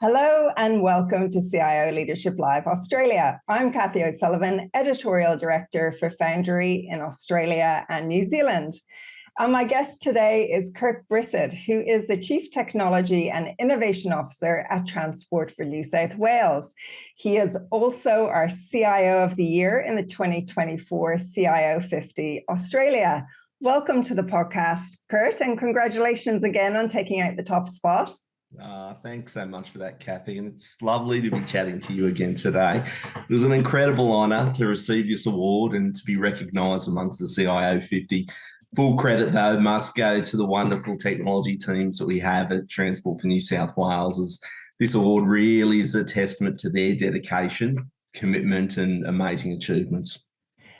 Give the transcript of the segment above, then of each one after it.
Hello and welcome to CIO Leadership Live Australia. I'm Kathy O'Sullivan, Editorial Director for Foundry in Australia and New Zealand. And my guest today is Kurt Brissett, who is the Chief Technology and Innovation Officer at Transport for New South Wales. He is also our CIO of the Year in the 2024 CIO 50 Australia. Welcome to the podcast, Kurt, and congratulations again on taking out the top spot. Thanks so much for that, Kathy, and it's lovely to be chatting to you again today. It was an incredible honour to receive this award and to be recognised amongst the CIO 50. Full credit, though, must go to the wonderful technology teams that we have at Transport for New South Wales, as this award really is a testament to their dedication, commitment and amazing achievements.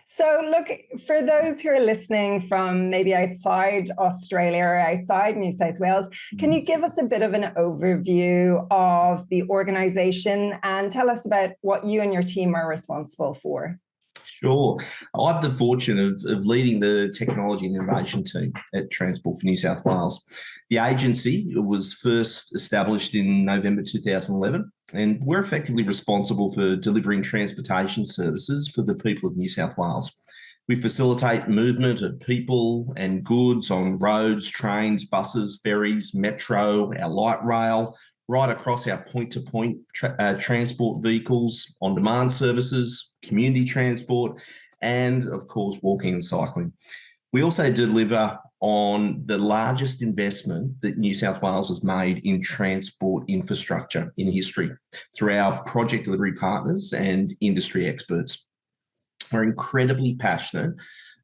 So look, for those who are listening from maybe outside Australia or outside New South Wales, can you give us a bit of an overview of the organisation and tell us about what you and your team are responsible for? Sure. I have the fortune of leading the technology and innovation team at Transport for New South Wales. The agency was first established in November 2011, and we're effectively responsible for delivering transportation services for the people of New South Wales. We facilitate movement of people and goods on roads, trains, buses, ferries, metro, our light rail, right across our point-to-point transport vehicles, on-demand services, community transport, and of course, walking and cycling. We also deliver on the largest investment that New South Wales has made in transport infrastructure in history through our project delivery partners and industry experts. We're incredibly passionate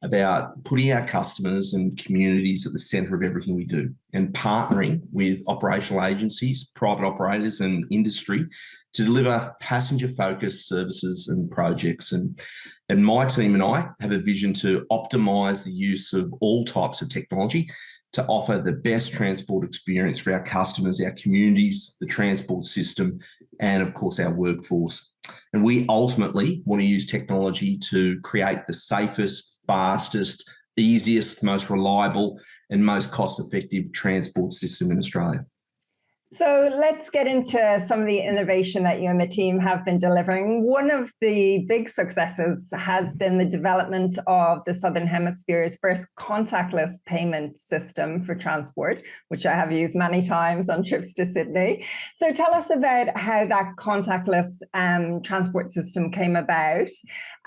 about putting our customers and communities at the centre of everything we do and partnering with operational agencies, private operators and industry to deliver passenger-focused services and projects. And my team and I have a vision to optimise the use of all types of technology to offer the best transport experience for our customers, our communities, the transport system, and of course our workforce. And we ultimately want to use technology to create the safest, fastest, easiest, most reliable and most cost-effective transport system in Australia. So let's get into some of the innovation that you and the team have been delivering. One of the big successes has been the development of the Southern Hemisphere's first contactless payment system for transport, which I have used many times on trips to Sydney. So tell us about how that contactless transport system came about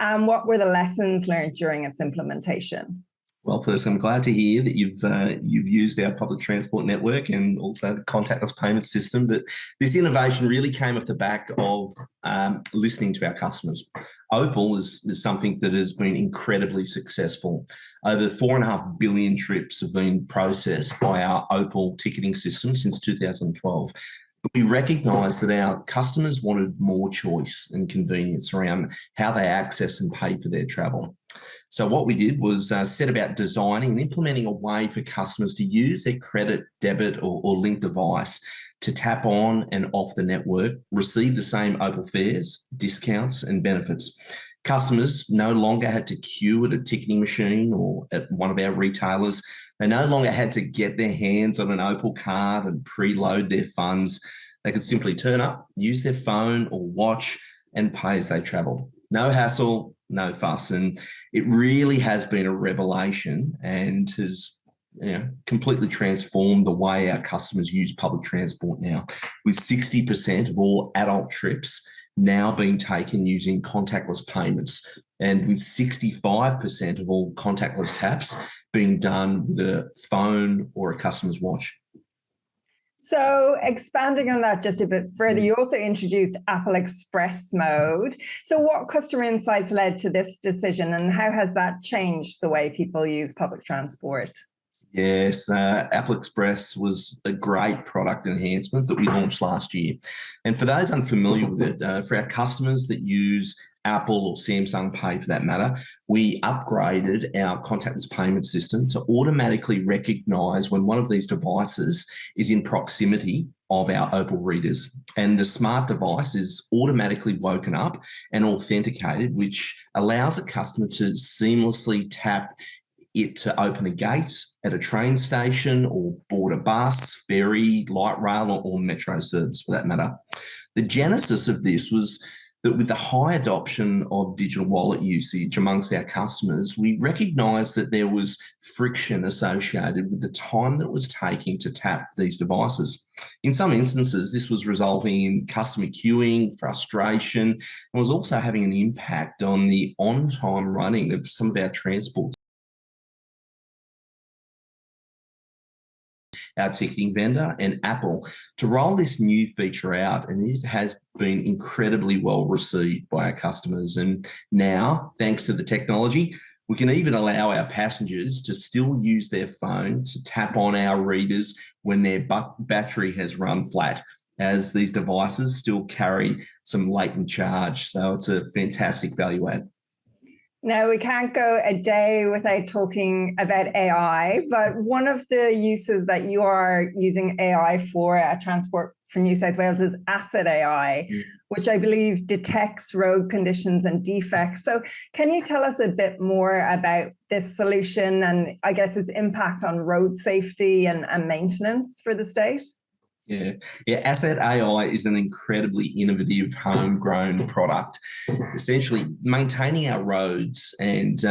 and what were the lessons learned during its implementation? Well, first, I'm glad to hear that you've used our public transport network and also the contactless payment system. But this innovation really came off the back of listening to our customers. Opal is something that has been incredibly successful. Over 4.5 billion trips have been processed by our Opal ticketing system since 2012. But we recognised that our customers wanted more choice and convenience around how they access and pay for their travel. So what we did was set about designing and implementing a way for customers to use their credit, debit or link device to tap on and off the network, receive the same Opal fares, discounts and benefits. Customers no longer had to queue at a ticketing machine or at one of our retailers. They no longer had to get their hands on an Opal card and preload their funds. They could simply turn up, use their phone or watch and pay as they travel. No hassle, no fuss. And it really has been a revelation and has completely transformed the way our customers use public transport now, with 60% of all adult trips now being taken using contactless payments and with 65% of all contactless taps being done with a phone or a customer's watch. So expanding on that just a bit further, you also introduced Apple Express mode. So what customer insights led to this decision and how has that changed the way people use public transport? Yes, Apple Express was a great product enhancement that we launched last year. And for those unfamiliar with it, for our customers that use Apple or Samsung Pay for that matter, we upgraded our contactless payment system to automatically recognise when one of these devices is in proximity of our Opal readers. And the smart device is automatically woken up and authenticated, which allows a customer to seamlessly tap it to open a gate at a train station or board a bus, ferry, light rail, or metro service for that matter. The genesis of this was that with the high adoption of digital wallet usage amongst our customers, we recognised that there was friction associated with the time that it was taking to tap these devices. In some instances, this was resulting in customer queuing, frustration, and was also having an impact on the on-time running of some of our transport. Our ticketing vendor and Apple to roll this new feature out, and it has been incredibly well received by our customers. And now, thanks to the technology, we can even allow our passengers to still use their phone to tap on our readers when their battery has run flat, as these devices still carry some latent charge. So it's a fantastic value add. Now, we can't go a day without talking about AI, but one of the uses that you are using AI for at Transport for New South Wales is Asset AI, which I believe detects road conditions and defects. So can you tell us a bit more about this solution and I guess its impact on road safety and maintenance for the state? Yeah, Asset AI is an incredibly innovative homegrown product. Essentially, maintaining our roads and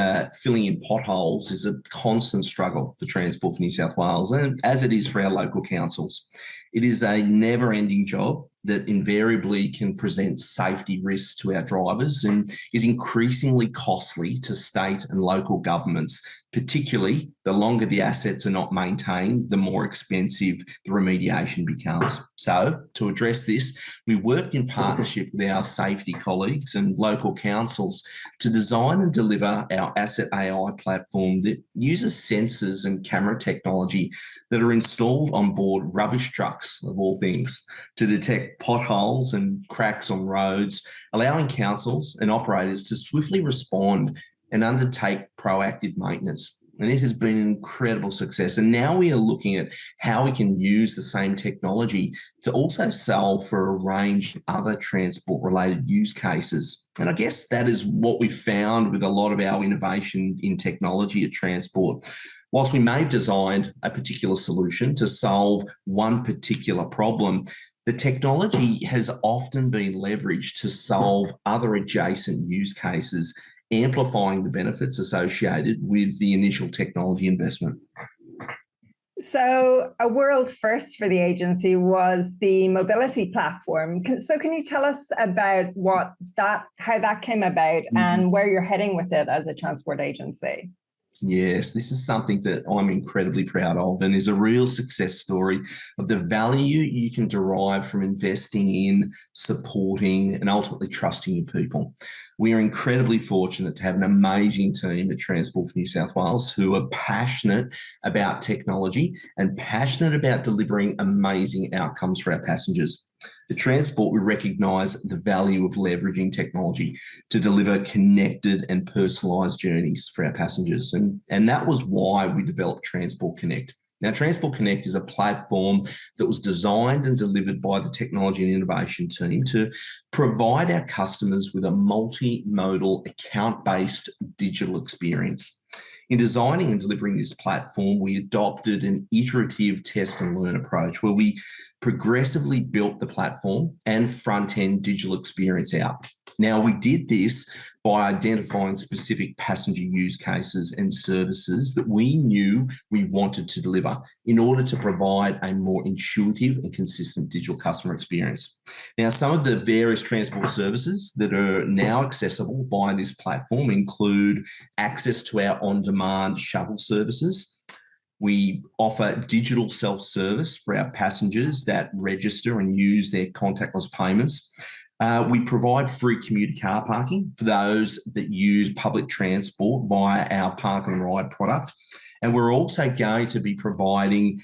filling in potholes is a constant struggle for Transport for New South Wales, and as it is for our local councils. It is a never-ending job that invariably can present safety risks to our drivers and is increasingly costly to state and local governments, particularly the longer the assets are not maintained, the more expensive the remediation becomes. So to address this, we worked in partnership with our safety colleagues and local councils to design and deliver our Asset AI platform that uses sensors and camera technology that are installed on board rubbish trucks, of all things, to detect potholes and cracks on roads, allowing councils and operators to swiftly respond and undertake proactive maintenance. And it has been an incredible success. And now we are looking at how we can use the same technology to also solve for a range of other transport-related use cases. And I guess that is what we found with a lot of our innovation in technology at Transport. Whilst we may have designed a particular solution to solve one particular problem, the technology has often been leveraged to solve other adjacent use cases, amplifying the benefits associated with the initial technology investment. So a world first for the agency was the mobility platform. So can you tell us about how that came about and where you're heading with it as a transport agency? Yes, this is something that I'm incredibly proud of and is a real success story of the value you can derive from investing in, supporting, and ultimately trusting your people. We are incredibly fortunate to have an amazing team at Transport for New South Wales who are passionate about technology and passionate about delivering amazing outcomes for our passengers. At Transport, we recognise the value of leveraging technology to deliver connected and personalised journeys for our passengers. And that was why we developed Transport Connect. Now, Transport Connect is a platform that was designed and delivered by the technology and innovation team to provide our customers with a multimodal, account-based digital experience. In designing and delivering this platform, we adopted an iterative test and learn approach where we progressively built the platform and front-end digital experience out. Now, we did this by identifying specific passenger use cases and services that we knew we wanted to deliver in order to provide a more intuitive and consistent digital customer experience. Now, some of the various transport services that are now accessible via this platform include access to our on-demand shuttle services. We offer digital self-service for our passengers that register and use their contactless payments. We provide free commuter car parking for those that use public transport via our Park and Ride product. And we're also going to be providing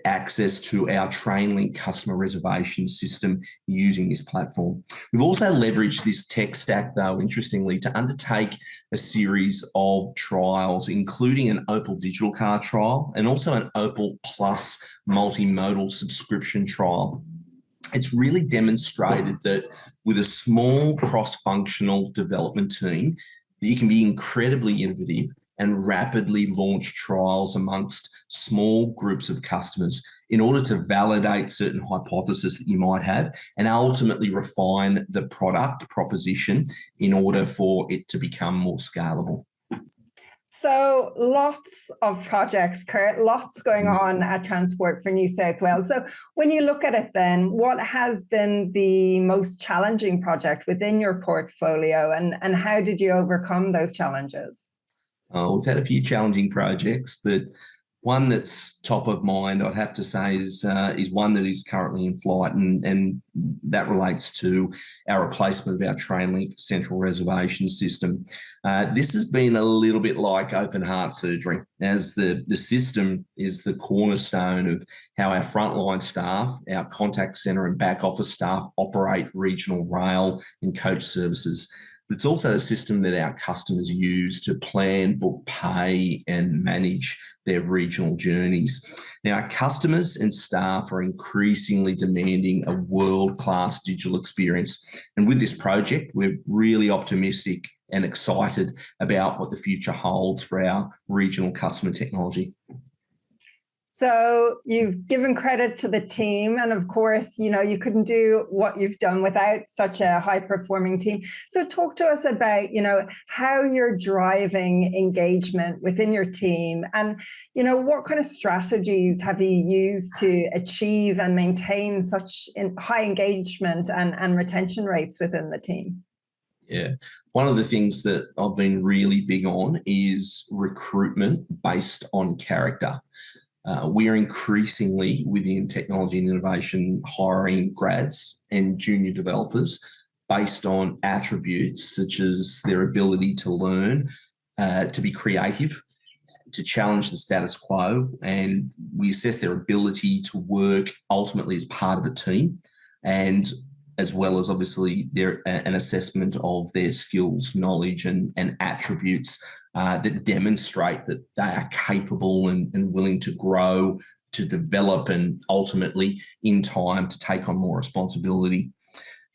access to our TrainLink customer reservation system using this platform. We've also leveraged this tech stack, though, interestingly, to undertake a series of trials, including an Opal digital car trial and also an Opal Plus multimodal subscription trial. It's really demonstrated that with a small cross-functional development team, that you can be incredibly innovative and rapidly launch trials amongst small groups of customers in order to validate certain hypotheses that you might have and ultimately refine the product proposition in order for it to become more scalable. So lots of projects, Kurt, lots going on at Transport for New South Wales. So when you look at it then, what has been the most challenging project within your portfolio and how did you overcome those challenges? We've had a few challenging projects, but one that's top of mind, I'd have to say, is one that is currently in flight, and that relates to our replacement of our Trainlink central reservation system. This has been a little bit like open heart surgery, as the system is the cornerstone of how our frontline staff, our contact centre and back office staff operate regional rail and coach services. It's also the system that our customers use to plan, book, pay, and manage their regional journeys. Now, our customers and staff are increasingly demanding a world-class digital experience. And with this project, we're really optimistic and excited about what the future holds for our regional customer technology. So you've given credit to the team, and of course, you couldn't do what you've done without such a high-performing team. So talk to us about, how you're driving engagement within your team, and what kind of strategies have you used to achieve and maintain such high engagement and retention rates within the team? Yeah. One of the things that I've been really big on is recruitment based on character. We are increasingly within technology and innovation hiring grads and junior developers based on attributes such as their ability to learn, to be creative, to challenge the status quo, and we assess their ability to work ultimately as part of a team, and as well as obviously an assessment of their skills, knowledge, and attributes that demonstrate that they are capable and willing to grow, to develop, and ultimately, in time, to take on more responsibility.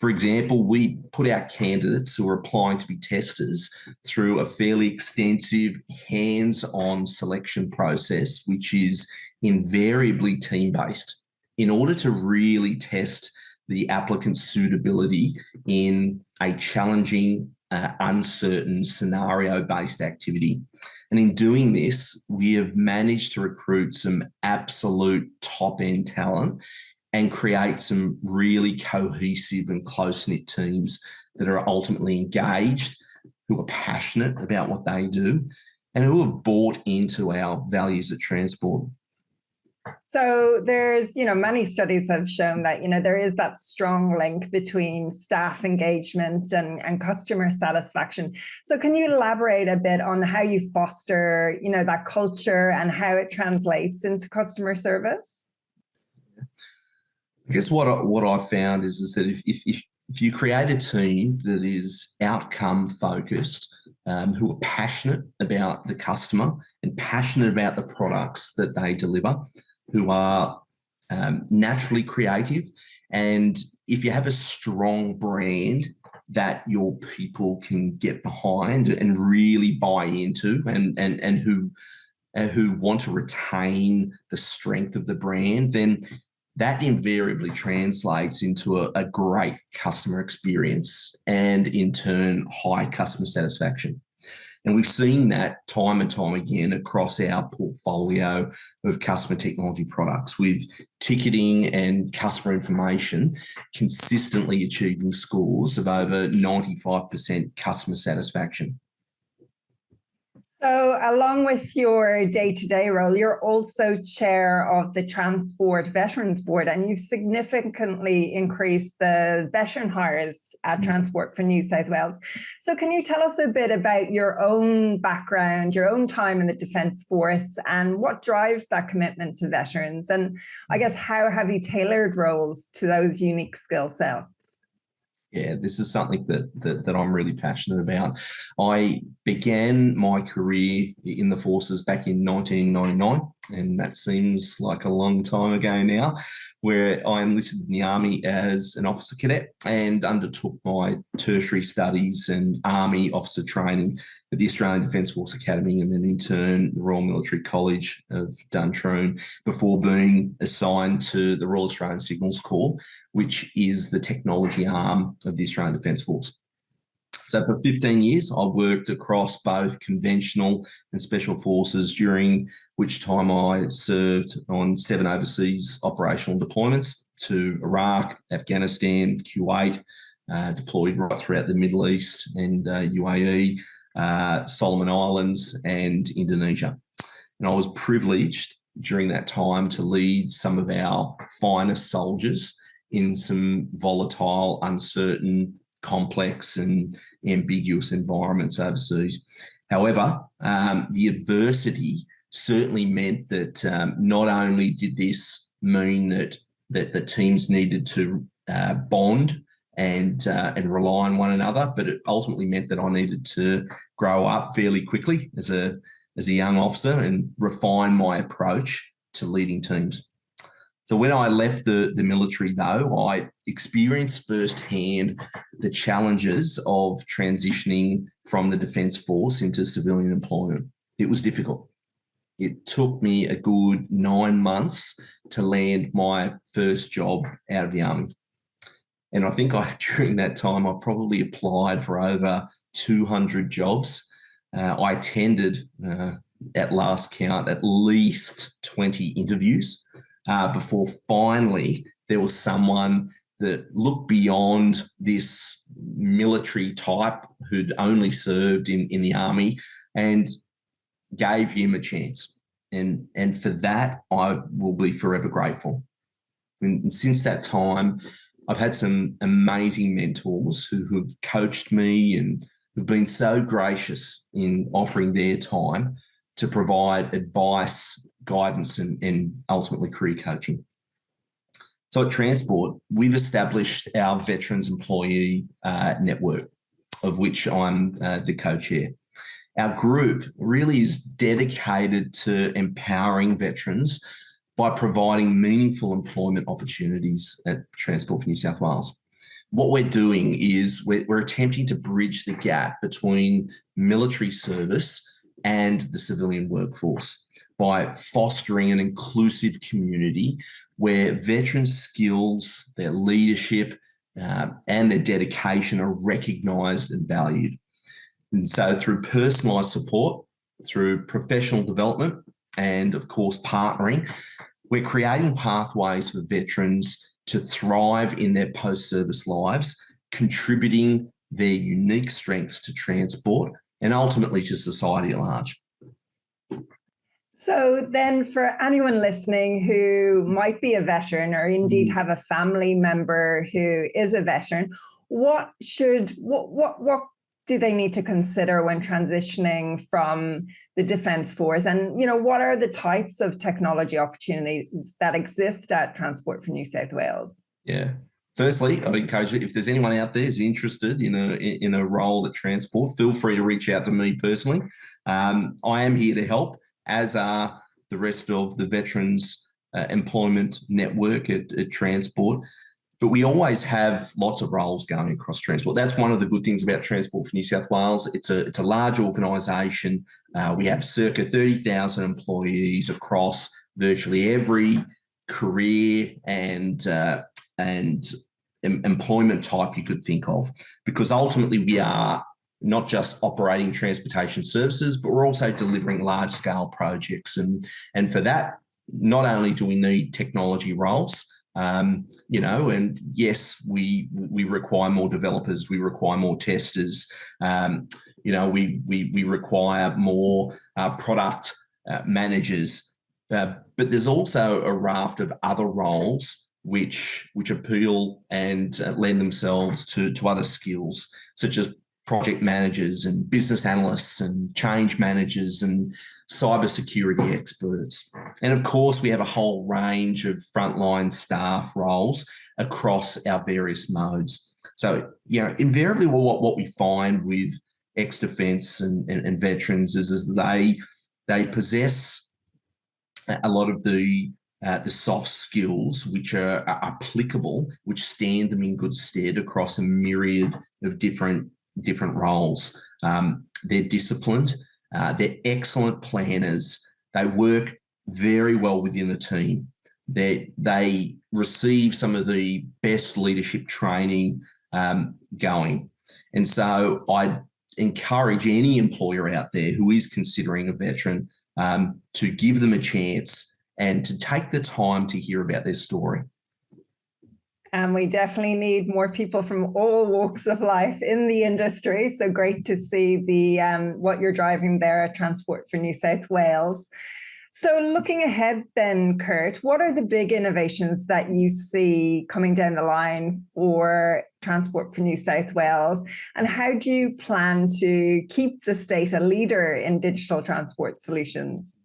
For example, we put our candidates who are applying to be testers through a fairly extensive hands-on selection process, which is invariably team-based, in order to really test the applicant's suitability in a challenging, uncertain, scenario-based activity. And in doing this, we have managed to recruit some absolute top-end talent and create some really cohesive and close-knit teams that are ultimately engaged, who are passionate about what they do, and who have bought into our values at Transport. So there's, many studies have shown that, there is that strong link between staff engagement and customer satisfaction. So can you elaborate a bit on how you foster, that culture and how it translates into customer service? I guess what I found is that if you create a team that is outcome focused, who are passionate about the customer and passionate about the products that they deliver, who are naturally creative, and if you have a strong brand that your people can get behind and really buy into, and who want to retain the strength of the brand, then that invariably translates into a great customer experience and, in turn, high customer satisfaction. And we've seen that time and time again across our portfolio of customer technology products, with ticketing and customer information consistently achieving scores of over 95% customer satisfaction. So along with your day-to-day role, you're also chair of the Transport Veterans Board, and you've significantly increased the veteran hires at Transport for New South Wales. So can you tell us a bit about your own background, your own time in the Defence Force, and what drives that commitment to veterans? And I guess, how have you tailored roles to those unique skill sets? Yeah, this is something that I'm really passionate about. I began my career in the forces back in 1999 and that seems like a long time ago now, where I enlisted in the Army as an officer cadet and undertook my tertiary studies and Army officer training at the Australian Defence Force Academy, and then in turn the Royal Military College of Duntroon, before being assigned to the Royal Australian Signals Corps, which is the technology arm of the Australian Defence Force. So for 15 years, I worked across both conventional and special forces, during which time I served on 7 overseas operational deployments to Iraq, Afghanistan, Kuwait, deployed right throughout the Middle East and UAE, Solomon Islands and Indonesia. And I was privileged during that time to lead some of our finest soldiers in some volatile, uncertain, complex and ambiguous environments overseas. However, the adversity certainly meant that not only did this mean that the teams needed to bond and rely on one another, but it ultimately meant that I needed to grow up fairly quickly as a young officer and refine my approach to leading teams. So when I left the military, though, I experienced firsthand the challenges of transitioning from the Defence Force into civilian employment. It was difficult. It took me a good 9 months to land my first job out of the Army. And I think during that time, I probably applied for over 200 jobs. I attended, at last count, at least 20 interviews. Before finally there was someone that looked beyond this military type who'd only served in the Army and gave him a chance. And for that, I will be forever grateful. And since that time, I've had some amazing mentors who've coached me and who've been so gracious in offering their time to provide advice, guidance, and ultimately career coaching. So at Transport, we've established our Veterans Employee Network, of which I'm the co-chair. Our group really is dedicated to empowering veterans by providing meaningful employment opportunities at Transport for New South Wales. What we're doing is we're attempting to bridge the gap between military service and the civilian workforce by fostering an inclusive community where veterans' skills, their leadership, and their dedication are recognised and valued. And so through personalised support, through professional development, and of course partnering, we're creating pathways for veterans to thrive in their post-service lives, contributing their unique strengths to Transport and ultimately to society at large. So then for anyone listening who might be a veteran or indeed have a family member who is a veteran, what do they need to consider when transitioning from the Defence Force? And, what are the types of technology opportunities that exist at Transport for New South Wales? Yeah. Firstly, I'd encourage you, if there's anyone out there who's interested in a role at Transport, feel free to reach out to me personally. I am here to help, as are the rest of the Veterans Employment Network at Transport. But we always have lots of roles going across Transport. That's one of the good things about Transport for New South Wales. It's a large organisation. We have circa 30,000 employees across virtually every career and employment type you could think of, because ultimately we are not just operating transportation services, but we're also delivering large-scale projects. And for that, not only do we need technology roles, and yes, we require more developers, we require more testers, we require more product managers, but there's also a raft of other roles which appeal and lend themselves to other skills, such as project managers and business analysts and change managers and cybersecurity experts. And of course, we have a whole range of frontline staff roles across our various modes. So, invariably what we find with ex-defence and veterans is they possess a lot of the soft skills which are applicable, which stand them in good stead across a myriad of different roles. They're disciplined. They're excellent planners. They work very well within the team. They receive some of the best leadership training going. And so I encourage any employer out there who is considering a veteran to give them a chance and to take the time to hear about their story. And we definitely need more people from all walks of life in the industry. So great to see what you're driving there at Transport for New South Wales. So looking ahead then, Kurt, what are the big innovations that you see coming down the line for Transport for New South Wales? And how do you plan to keep the state a leader in digital transport solutions?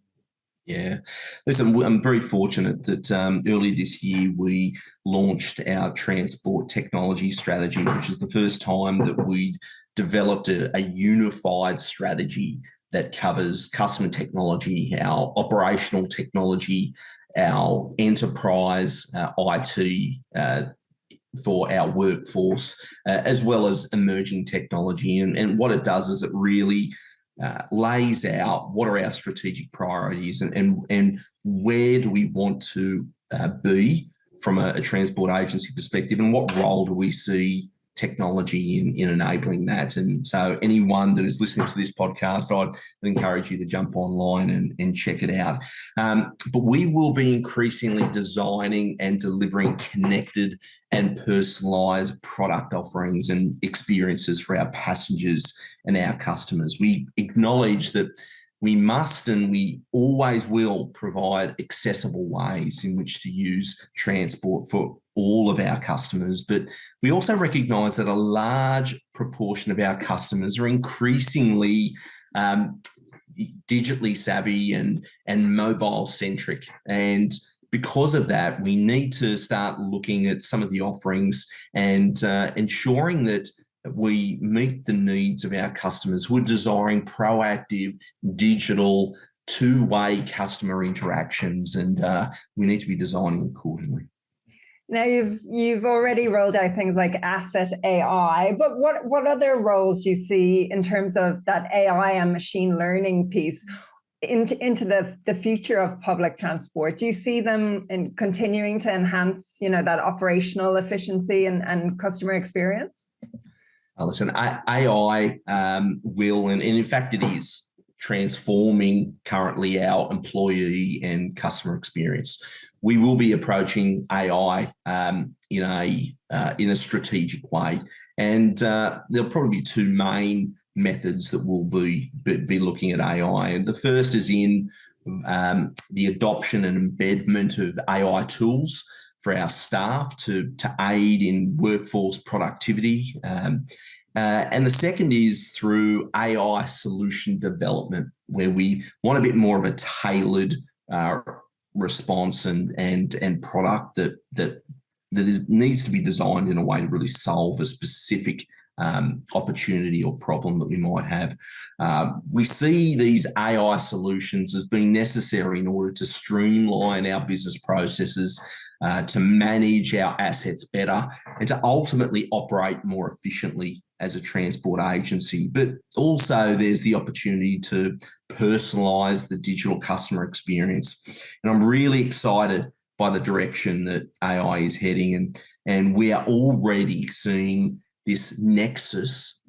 Yeah, listen, I'm very fortunate that earlier this year we launched our transport technology strategy, which is the first time that we developed a unified strategy that covers customer technology, our operational technology, our enterprise IT for our workforce, as well as emerging technology. And what it does is it really lays out what are our strategic priorities and where do we want to be from a transport agency perspective, and what role do we see technology in enabling that. And so anyone that is listening to this podcast, I'd encourage you to jump online and check it out. But we will be increasingly designing and delivering connected and personalised product offerings and experiences for our passengers and our customers. We acknowledge that we must and we always will provide accessible ways in which to use transport for all of our customers. But we also recognise that a large proportion of our customers are increasingly digitally savvy and mobile centric. And because of that, we need to start looking at some of the offerings and ensuring that we meet the needs of our customers who are desiring proactive, digital, two-way customer interactions, and we need to be designing accordingly. Now you've already rolled out things like Asset AI, but what other roles do you see in terms of that AI and machine learning piece into the future of public transport? Do you see them in continuing to enhance, that operational efficiency and customer experience? Listen, AI will, and in fact it is, transforming currently our employee and customer experience. We will be approaching AI in a strategic way, and there'll probably be two main methods that we'll be looking at AI. And the first is in the adoption and embedment of AI tools for our staff to aid in workforce productivity. And the second is through AI solution development, where we want a bit more of a tailored response and product that needs to be designed in a way to really solve a specific opportunity or problem that we might have. We see these AI solutions as being necessary in order to streamline our business processes, to manage our assets better, and to ultimately operate more efficiently as a transport agency. But also there's the opportunity to personalise the digital customer experience. And I'm really excited by the direction that AI is heading, and we are already seeing this nexus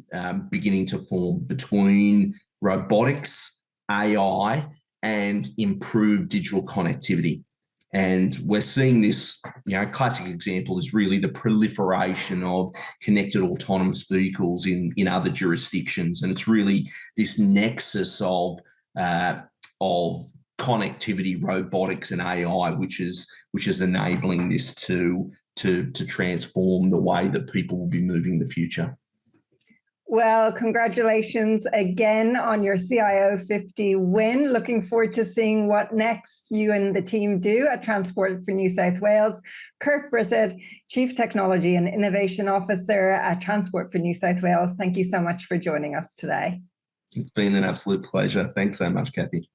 beginning to form between robotics, AI, and improved digital connectivity. And we're seeing this, classic example is really the proliferation of connected autonomous vehicles in other jurisdictions. And it's really this nexus of connectivity, robotics, and AI, which is enabling this to transform the way that people will be moving in the future. Well, congratulations again on your CIO 50 win. Looking forward to seeing what next you and the team do at Transport for New South Wales. Kurt Brissett, Chief Technology and Innovation Officer at Transport for New South Wales, thank you so much for joining us today. It's been an absolute pleasure. Thanks so much, Kathy.